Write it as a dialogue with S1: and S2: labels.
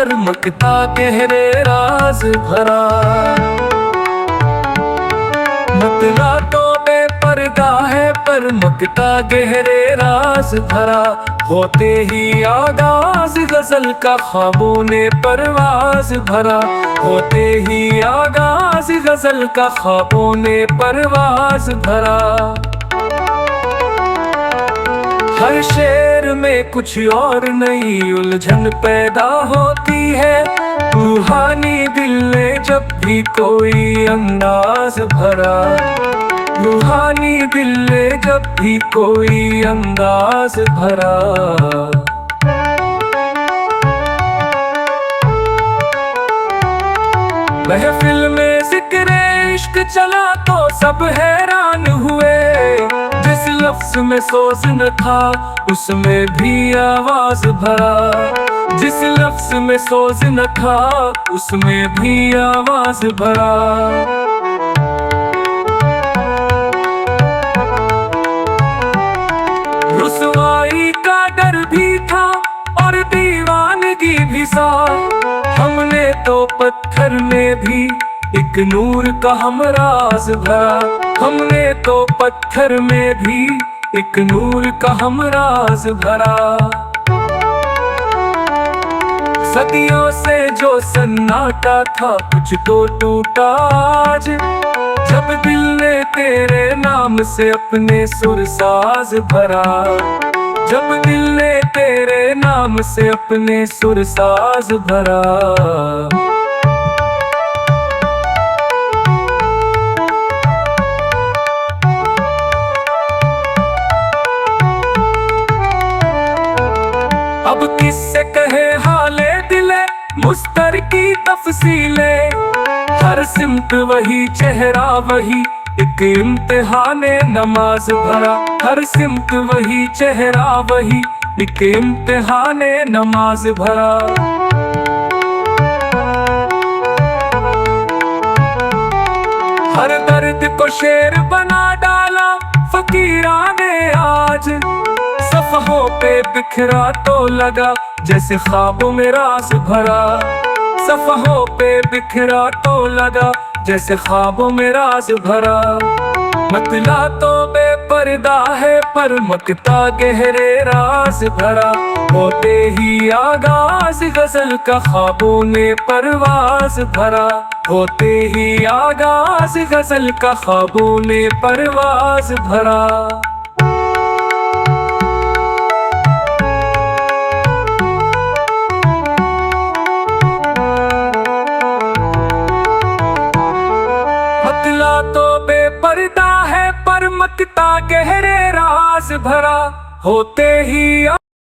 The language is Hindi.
S1: पर मकता गहरे राज भरा। मतला तो बेपर्दा है पर मकता गहरे राज भरा। होते ही आगाज गजल का ख्वाबों ने परवाज भरा। होते ही आगाज गजल का ख्वाबों ने परवाज भरा। हर शेर में कुछ और नई उलझन पैदा होती है। रूहानी दिल ने जब भी कोई अंदाज भरा। रूहानी दिल ने जब भी कोई अंदाज भरा। महफिल में जिक्र इश्क चला तो सब हैरान हुए। जिस लफ्ज में सोच न था उसमें भी आवाज भरा। जिस लफ्ज में सोच न था उसमें भी आवाज भरा। रुसवाई का डर भी था और दीवानगी भी साथ। हमने तो पत्थर में भी एक नूर का हमराज भरा। हमने तो पत्थर में भी एक नूर का हमराज भरा। सदियों से जो सन्नाटा था कुछ तो टूटा आज। जब दिल ने तेरे नाम से अपने सुरसाज भरा। जब दिल ने तेरे नाम से अपने सुरसाज भरा। अब किससे कहे हाले दिले मुस्तर की तफसीले। हर सिमत वही चेहरा वही एक इम्तिहाने नमाज भरा। हर सिमत वही चेहरा वही एक इम्तिहाने नमाज भरा। हर दर्द को शेर बना डाला फकीरा ने आज। सफ़हों पे बिखरा तो लगा जैसे ख्वाबों में राज भरा। सफ़हों पे बिखरा तो लगा जैसे ख्वाबों में राज भरा। मतला तो बेपर्दा है पर मकता गहरे राज भरा। होते ही आगाज गजल का ख्वाबों ने परवाज भरा। होते ही आगाज गजल का ख्वाबों ने परवाज भरा। मतला तो बेपर्दा है पर मकता गहरे राज भरा। होते ही